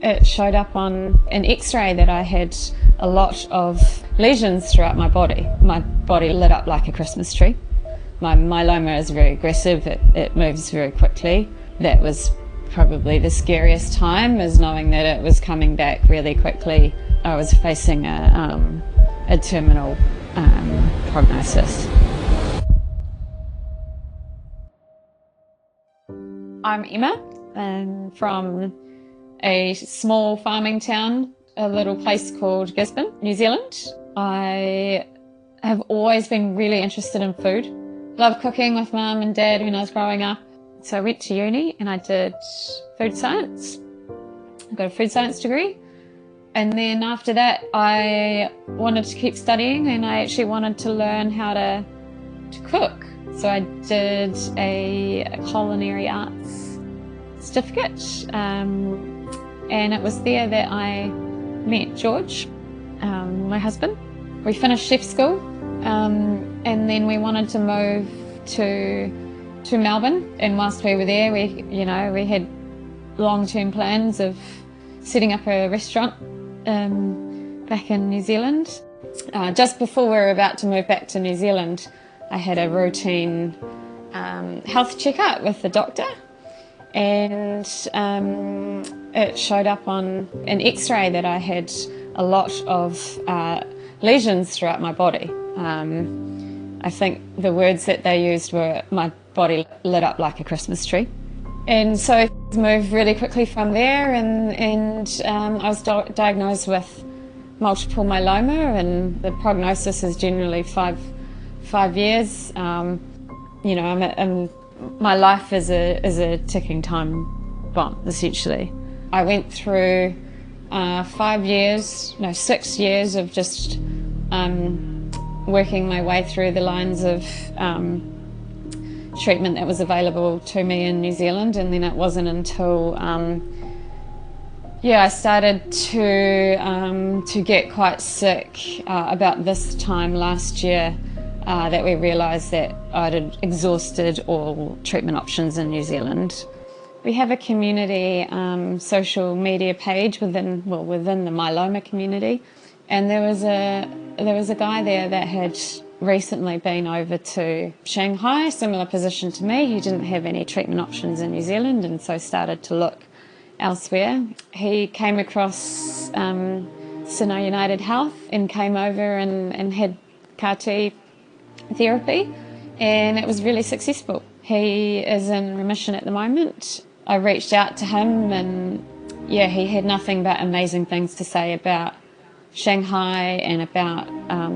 It showed up on an x-ray that I had a lot of lesions throughout my body. My body lit up like a Christmas tree. My myeloma is very aggressive, it moves very quickly. That was probably the scariest time, is knowing that it was coming back really quickly. I was facing a terminal prognosis. I'm Emma, from a small farming town, a little place called Gisborne, New Zealand. I have always been really interested in food. Loved cooking with Mum and Dad when I was growing up. So I went to uni and I did food science. I got a food science degree. And then after that, I wanted to keep studying, and I actually wanted to learn how to cook. So I did a culinary arts certificate, and it was there that I met George, my husband. We finished chef school, and then we wanted to move to Melbourne. And whilst we were there, we had long-term plans of setting up a restaurant back in New Zealand. Just before we were about to move back to New Zealand, I had a routine health checkup with the doctor, and it showed up on an x-ray that I had a lot of lesions throughout my body. I think the words that they used were, my body lit up like a Christmas tree. And so I moved really quickly from there, and I was diagnosed with multiple myeloma, and the prognosis is generally five years. My life is a ticking time bomb, essentially. I went through 6 years of just working my way through the lines of treatment that was available to me in New Zealand, and then it wasn't until I started to get quite sick about this time last year that we realised that I'd exhausted all treatment options in New Zealand. We have a community social media page within the myeloma community, and there was a guy there that had recently been over to Shanghai, similar position to me. He didn't have any treatment options in New Zealand, and so started to look elsewhere. He came across Sino United Health and came over and had CAR T therapy, and it was really successful. He is in remission at the moment. I reached out to him, and he had nothing but amazing things to say about Shanghai and about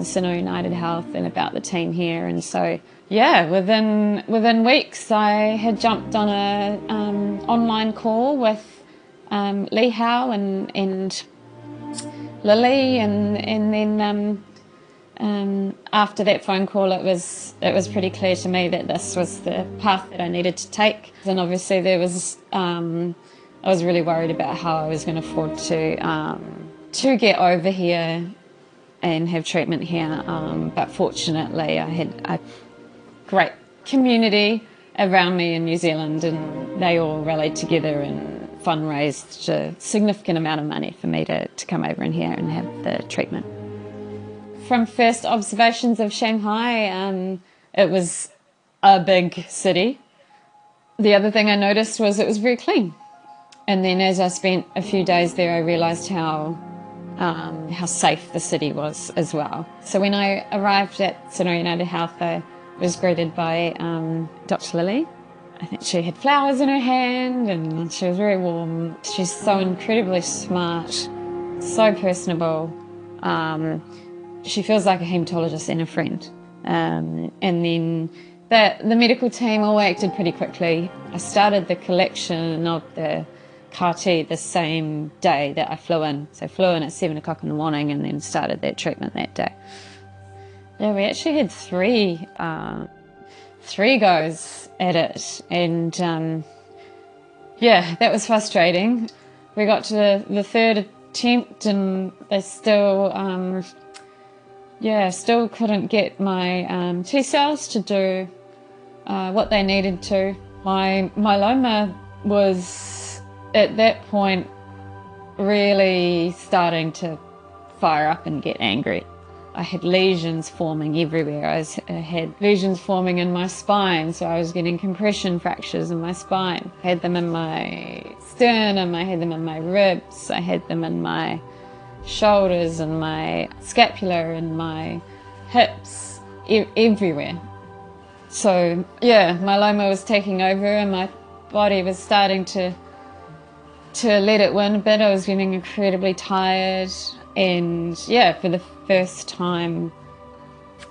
Sino United Health and about the team here. And so within weeks I had jumped on a online call with Lee Howe and Lily, and then after that phone call it was pretty clear to me that this was the path that I needed to take. And obviously I was really worried about how I was going to afford to get over here and have treatment here, but fortunately I had a great community around me in New Zealand, and they all rallied together and fundraised a significant amount of money for me to come over in here and have the treatment. From first observations of Shanghai, it was a big city. The other thing I noticed was it was very clean. And then as I spent a few days there, I realised how safe the city was as well. So when I arrived at Sino United Health, I was greeted by Dr. Lily. I think she had flowers in her hand and she was very warm. She's so incredibly smart, so personable. She feels like a haematologist and a friend. And then the medical team all acted pretty quickly. I started the collection of the CAR T the same day that I flew in. So I flew in at 7 o'clock in the morning and then started that treatment that day. Yeah, we actually had three goes at it, and that was frustrating. We got to the third attempt and they still couldn't get my T cells to do what they needed to. My myeloma was, at that point, really starting to fire up and get angry. I had lesions forming everywhere. I had lesions forming in my spine, so I was getting compression fractures in my spine. I had them in my sternum, I had them in my ribs, I had them in my shoulders and my scapula and my hips, everywhere. So yeah, myeloma was taking over and my body was starting to let it win a bit. I was getting incredibly tired, and yeah, for the first time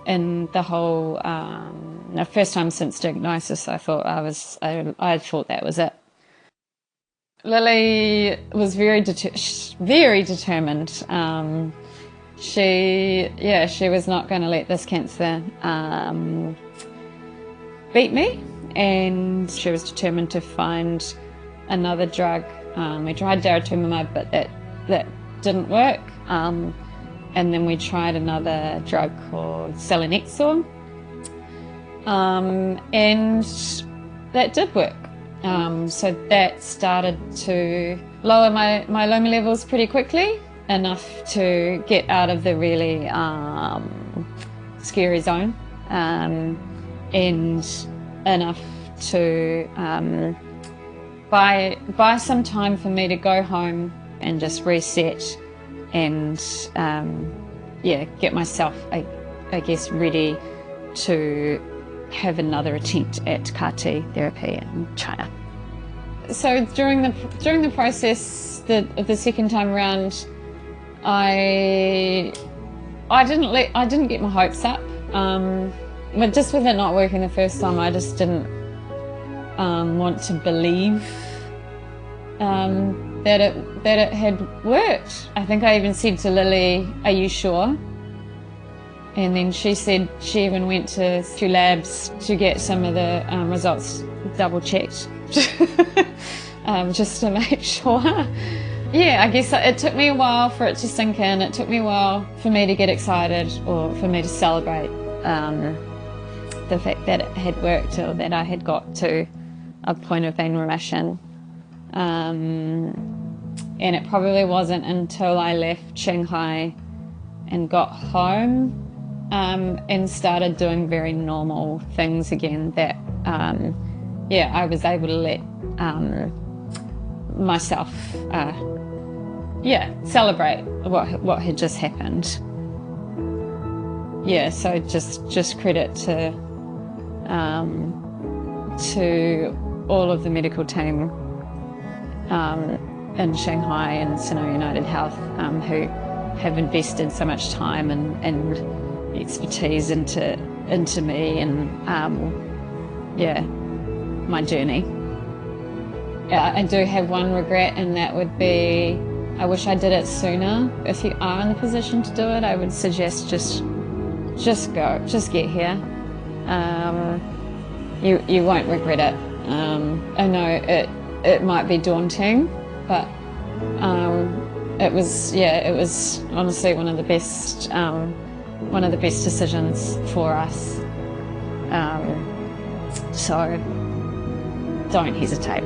in the whole, first time since diagnosis, I thought I thought that was it. Lily was very determined. She was not going to let this cancer beat me, and she was determined to find another drug. We tried daratumumab, but that didn't work. And then we tried another drug called selinexor, and that did work. So that started to lower my myeloma levels pretty quickly, enough to get out of the really scary zone, and enough to buy some time for me to go home and just reset and get myself, I guess, ready to have another attempt at CAR T therapy in China. So during the process the second time around, I didn't get my hopes up. But just with it not working the first time, I just didn't want to believe that it had worked. I think I even said to Lily, "Are you sure?" And then she said she even went to few labs to get some of the results double checked, just to make sure. Yeah, I guess it took me a while for it to sink in. It took me a while for me to get excited, or for me to celebrate the fact that it had worked, or that I had got to a point of pain remission. And it probably wasn't until I left Shanghai and got home and started doing very normal things again that I was able to let myself celebrate what had just happened. Yeah, so just credit to all of the medical team in Shanghai and Sino United Health, who have invested so much time and expertise into me and my journey. I do have one regret, and that would be I wish I did it sooner. If you are in the position to do it, I would suggest just go, just get here. You won't regret it. I know it might be daunting, but it was honestly one of the best decisions for us. So don't hesitate.